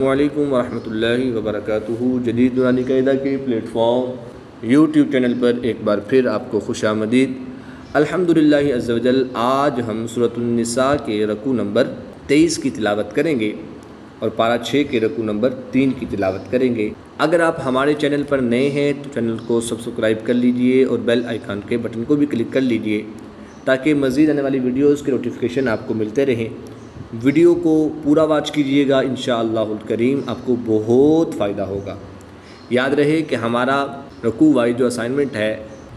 السلام علیکم ورحمۃ اللہ وبرکاتہ۔ جدید نورانی قاعدہ کے پلیٹ فارم یوٹیوب چینل پر ایک بار پھر آپ کو خوش آمدید۔ الحمدللہ عز و جل آج ہم سورۃ النساء کے رکوع نمبر 23 کی تلاوت کریں گے اور پارہ 6 کے رکوع نمبر 3 کی تلاوت کریں گے۔ اگر آپ ہمارے چینل پر نئے ہیں تو چینل کو سبسکرائب کر لیجئے اور بیل آئیکن کے بٹن کو بھی کلک کر لیجئے تاکہ مزید آنے والی ویڈیوز کے نوٹیفیکیشن آپ کو ملتے رہیں۔ ویڈیو کو پورا واچ کیجئے گا، انشاءاللہ الکریم آپ کو بہت فائدہ ہوگا۔ یاد رہے کہ ہمارا رکوع وائز جو اسائنمنٹ ہے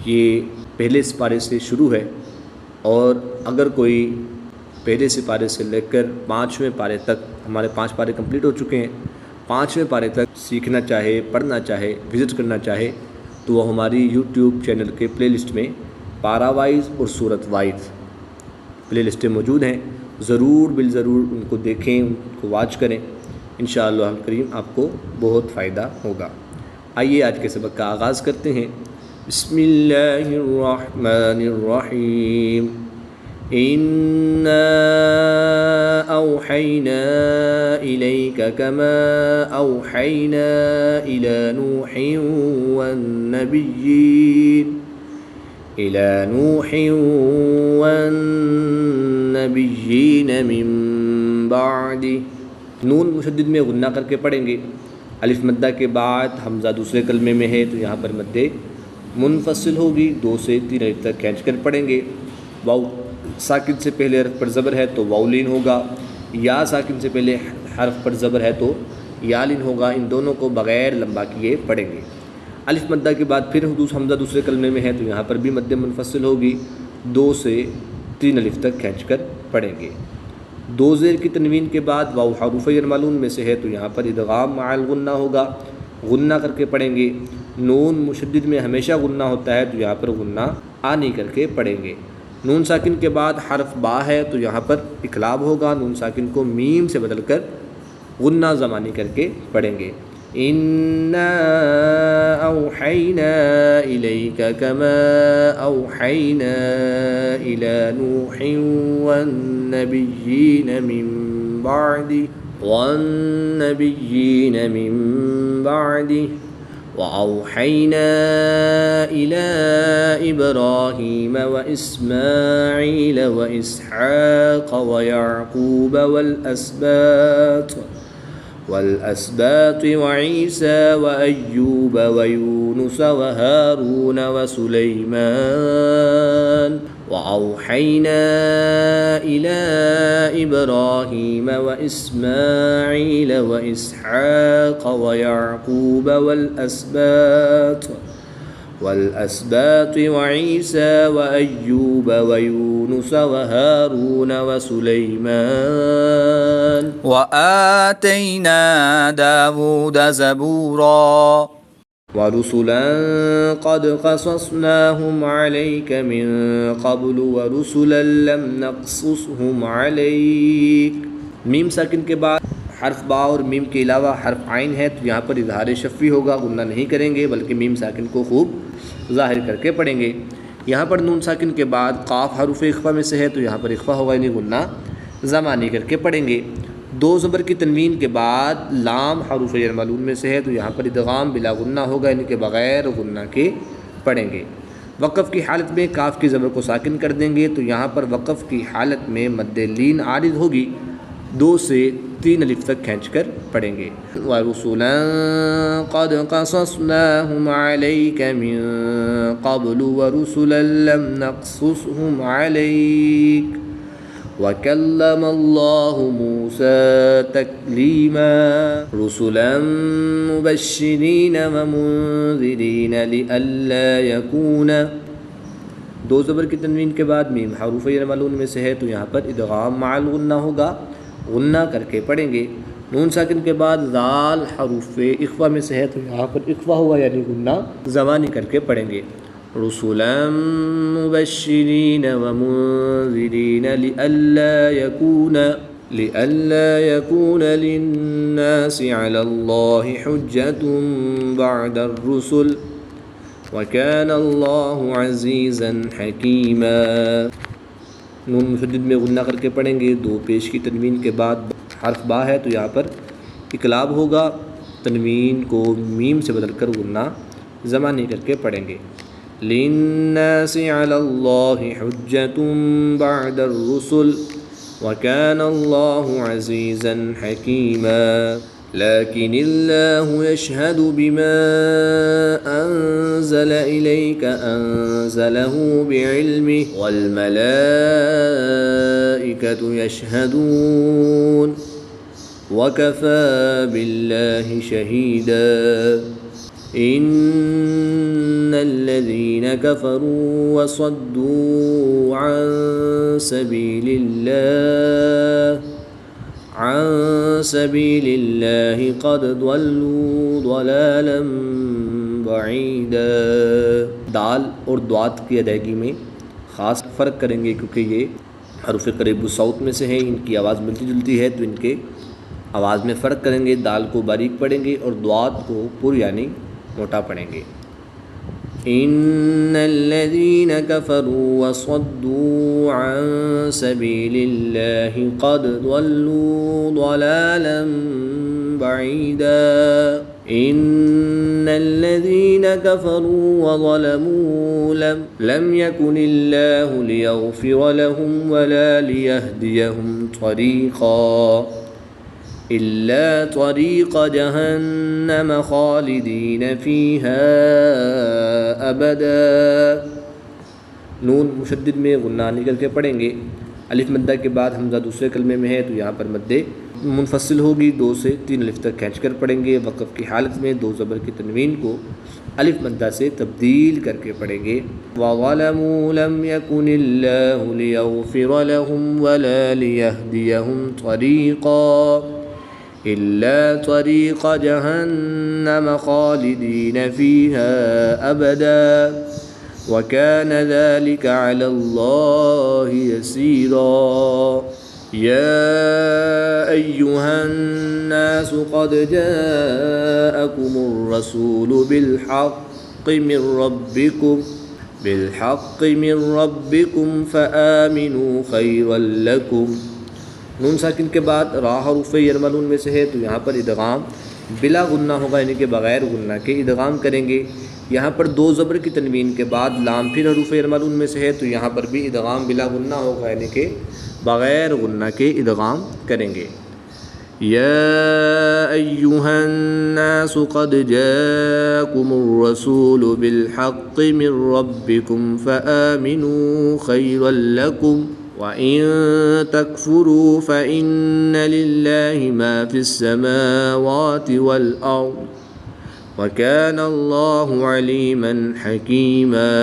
یہ پہلے سپارے سے شروع ہے، اور اگر کوئی پہلے سپارے سے لے کر 5ویں پارے تک، ہمارے 5 پارے کمپلیٹ ہو چکے ہیں، 5ویں پارے تک سیکھنا چاہے، پڑھنا چاہے، وزٹ کرنا چاہے تو وہ ہماری یوٹیوب چینل کے پلے لسٹ میں پارہ وائز اور سورت وائز پلے لسٹیں موجود ہیں، ضرور بالضرور ان کو دیکھیں، ان کو واچ کریں، انشاءاللہ الکریم آپ کو بہت فائدہ ہوگا۔ آئیے آج کے سبق کا آغاز کرتے ہیں۔ بسم اللہ الرحمن الرحیم۔ اِنَّا أَوْحَيْنَا إِلَيْكَ كَمَا أَوْحَيْنَا إِلَى نُوحٍ والنبیین من بعدہ۔ نون مشدد میں غنہ کر کے پڑھیں گے۔ الف مدہ کے بعد حمزہ دوسرے کلمے میں ہے تو یہاں پر مد منفصل ہوگی، 2 سے 3 الف تک کھینچ کر پڑھیں گے۔ واو ساکن سے پہلے حرف پر زبر ہے تو واو لین ہوگا، یا ساکن سے پہلے حرف پر زبر ہے تو یا لین ہوگا، ان دونوں کو بغیر لمبا کیے پڑھیں گے۔ الف مدہ کے بعد پھر حمزہ دوسرے کلمے میں ہے تو یہاں پر بھی مد منفصل ہوگی، 2 سے 3 الف تک کھینچ کر پڑھیں گے۔ 2 زیر کی تنوین کے بعد واو حروف یرملون میں سے ہے تو یہاں پر ادغام مع الغنہ ہوگا، غنہ کر کے پڑھیں گے۔ نون مشدد میں ہمیشہ غنہ ہوتا ہے تو یہاں پر غنہ آنی کر کے پڑھیں گے۔ نون ساکن کے بعد حرف با ہے تو یہاں پر اقلاب ہوگا، نون ساکن کو میم سے بدل کر غنہ زمانی کر کے پڑھیں گے۔ اِنَّا أَوْحَيْنَا إِلَيْكَ كَمَا أَوْحَيْنَا إِلَى نُوحٍ وَالنَّبِيِّينَ مِن بَعْدِهِ وَأَوْحَيْنَا إِلَى إِبْرَاهِيمَ وَإِسْمَاعِيلَ وَإِسْحَاقَ وَيَعْقُوبَ والأسباط وعيسى وأيوب ويونس وهارون وسليمان وأوحينا إلى إبراهيم وإسماعيل وإسحاق ويعقوب والأسباط وعيسى وأيوب ويونس وهارون وسليمان وآتينا داود زبورا ورسلا قد قصصناهم عليك من قبل ورسلا لم نقصصهم عليك۔ میم ساکن کے بعد حرف با اور میم کے علاوہ حرف عین ہے تو یہاں پر اظہار شفوی ہوگا، غنہ نہیں کریں گے بلکہ میم ساکن کو خوب ظاہر کر کے پڑھیں گے۔ یہاں پر نون ساکن کے بعد قاف حروف اخفا میں سے ہے تو یہاں پر اخفا ہوگا، یعنی غنہ زمانی کر کے پڑھیں گے۔ 2 زبر کی تنوین کے بعد لام حروف یرملون میں سے ہے تو یہاں پر ادغام بلا غنہ ہوگا، یعنی کہ بغیر غنہ کے پڑھیں گے۔ وقف کی حالت میں کاف کی زبر کو ساکن کر دیں گے تو یہاں پر وقف کی حالت میں مد لین عارض ہوگی، 2 سے 3 الف تک کھینچ کر پڑھیں گے۔ وَرُسُلًا قَدْ قَصَصْنَاهُمْ عَلَيْكَ مِن قَبْلُ وَرُسُلًا لَمْ نَقْصُصْهُمْ عَلَيْكَ وَكَلَّمَ اللَّهُ مُوسَى تَكْلِيمًا رُسُلًا مُبَشِّرِينَ وَمُنذِرِينَ لِئَلَّا يَكُونَ۔ 2 زبر کی تنوین کے بعد میم حروف یرملون میں سے ہے تو یہاں پر ادغام مع الغنہ ہوگا، غنہ کر کے پڑھیں گے۔ نون ساکن کے بعد ذال حروف اخفا میں سے ہے تو یہاں پر اخفا ہوگا، یعنی غنہ زمانی کر کے پڑھیں گے۔ رسلا مبشرین ومنذرین لئلا يكون للناس على الله حجة بعد الرسل وكان الله عزيزا حكيما۔ نون مشدد میں غنہ کر کے پڑھیں گے، 2 پیش کی تنوین کے بعد حرف با ہے تو یہاں پر اقلاب ہوگا، تنوین کو میم سے بدل کر غنہ ضمہ نہیں کر کے پڑھیں گے۔ لِلنَّاسِ عَلَى اللَّهِ حُجَّةٌ بَعْدَ الرُّسُلِ وَكَانَ اللَّهُ عَزِيزًا حَكِيمًا لَكِنِ اللَّهُ يَشْهَدُ بِمَا أَنزَلَ إِلَيْكَ أَنزَلَهُ بِعِلْمِهِ وَالْمَلَائِكَةُ يَشْهَدُونَ وَكَفَى بِاللَّهِ شَهِيدًا إِنَّ الَّذِينَ كَفَرُوا وَصَدُّوا عَن سَبِيلِ اللَّهِ قَدْ ضَلُّوا ضَلَالًا بَعِيدًا۔ دال اور دوات کی ادائیگی میں خاص فرق کریں گے، کیونکہ یہ حروف قریب الصوت میں سے ہیں، ان کی آواز ملتی جلتی ہے، تو ان کے آواز میں فرق کریں گے۔ دال کو باریک پڑھیں گے اور دوات کو پر یعنی موٹا پڑھیں گے۔ ان الذين كفروا وصدوا عن سبيل الله قد ضلوا ضلالا بعيدا ان الذين كفروا وظلموا لم يكن الله ليغفر لهم ولا ليهديهم طريقا إلا طريق جهنم خالدين فيها أبدا۔ نون مشدد میں غنہ نکل کے پڑھیں گے۔ الف مدہ کے بعد حمزہ دوسرے کلمے میں ہے، تو یہاں پر مد منفصل ہوگی، 2 سے 3 الف تک کھینچ کر پڑھیں گے۔ وقف کی حالت میں 2 زبر کی تنوین کو الف مدہ سے تبدیل کر کے پڑھیں گے۔ وَظَلَمُوا لَمْ يَكُنِ اللَّهُ لِيَغْفِرَ لَهُمْ وَلَا لِيَهْدِيَهُمْ طَرِيقًا إِلَّا طَرِيقَ جَهَنَّمَ خَالِدِينَ فِيهَا أَبَدًا وَكَانَ ذَلِكَ عَلَى اللَّهِ يَسِيرًا۔ يَا أَيُّهَا النَّاسُ قَدْ جَاءَكُمُ الرَّسُولُ بِالْحَقِّ مِنْ رَبِّكُمْ فَآمِنُوا خَيْرًا لَكُمْ۔ نون ساکن کے بعد را حروف یرملون میں سے ہے، تو یہاں پر ادغام بلا غنہ ہوگا، یعنی کہ بغیر غنہ کے ادغام کریں گے۔ یہاں پر 2 زبر کی تنوین کے بعد لام پھر حروف یرملون میں سے ہے، تو یہاں پر بھی ادغام بلا غنہ ہوگا، یعنی کہ بغیر غنہ کے ادغام کریں گے۔ یا ایہا الناس قد جاءکم الرسول بالحق من ربکم فآمنوا خیرا لکم وَإِن تَكْفُرُوا فَإِنَّ لِلَّهِ مَا فِي السَّمَاوَاتِ وَالْأَرْضِ وَكَانَ اللَّهُ عَلِيمًا حَكِيمًا۔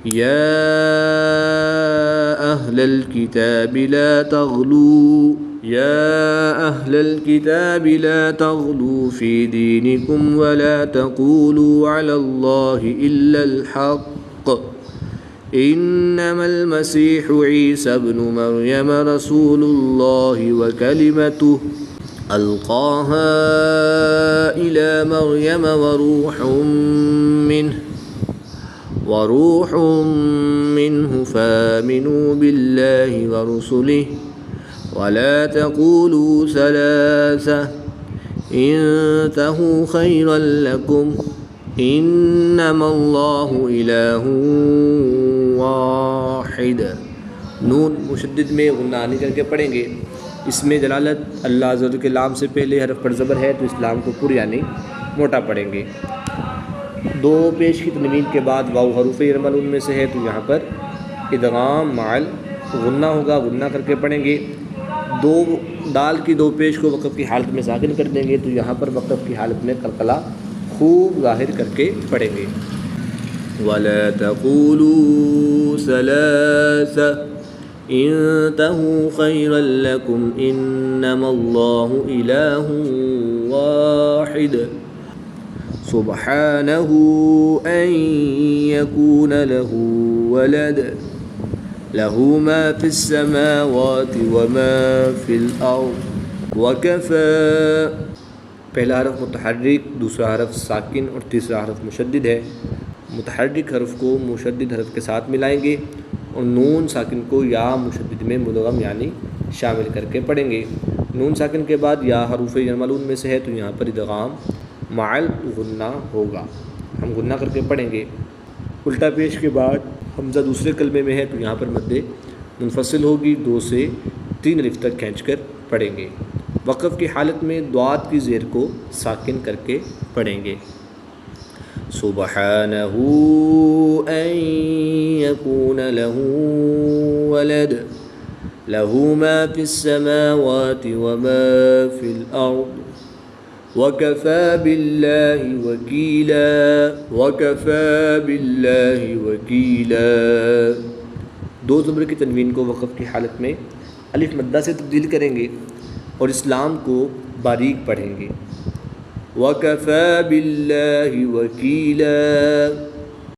يَا أَهْلَ الْكِتَابِ لَا تَغْلُوا فِي دِينِكُمْ وَلَا تَقُولُوا عَلَى اللَّهِ إِلَّا الْحَقَّ إنما المسيح عيسى ابن مريم رسول الله وكلمته ألقاها إلى مريم وروح منه فآمنوا بالله ورسله ولا تقولوا ثلاثة انتهوا خيرا لكم انما الله إله واحد۔ نون مشدد میں غنہ نکل کے پڑھیں گے۔ اس میں دلالت اللہ عز و جل کے لام سے پہلے حرف پر زبر ہے، تو اس لام کو پر یعنی موٹا پڑھیں گے۔ 2 پیش کی تنوین کے بعد واو حروف یرملون میں سے ہے، تو یہاں پر ادغام مع غنہ ہوگا، غنہ کر کے پڑھیں گے۔ 2 دال کی 2 پیش کو وقف کی حالت میں ساکن کر دیں گے، تو یہاں پر وقف کی حالت میں قلقلہ خوب ظاہر کر کے پڑھیں گے۔ وَلَا تَقُولُوا ثَلَاثَةً انتهوا خيرا لكم انما الله اله واحد سبحانه ان يكون له ولد له ما في السماوات وما في الارض وكفى۔ پہلا حرف متحرک، دوسرا حرف ساکن اور تیسرا حرف مشدد ہے۔ متحرک حرف کو مشدد حرف کے ساتھ ملائیں گے اور نون ساکن کو یا مشدد میں مدغم یعنی شامل کر کے پڑھیں گے۔ نون ساکن کے بعد یا حروف یرملون میں سے ہے تو یہاں پر ادغام معل غنہ ہوگا، ہم غنہ کر کے پڑھیں گے۔ الٹا پیش کے بعد حمزہ دوسرے کلمے میں ہے تو یہاں پر مد منفصل ہوگی، 2 سے 3 الف تک کھینچ کر پڑھیں گے۔ وقف کی حالت میں ضاد کی زیر کو ساکن کر کے پڑھیں گے۔ سبحانہ ان یکون لہ ولد لہ ما فی السماوات وما فی الارض وَكَفَى بِاللَّهِ وَكِيلًا وَكَفَى بِاللَّهِ وَكِيلًا۔ 2 زبر کی تنوین کو وقف کی حالت میں الف مدہ سے تبدیل کریں گے اور اسلام کو باریک پڑھیں گے۔ وَكَفَى بِاللَّهِ وَكِيلًا۔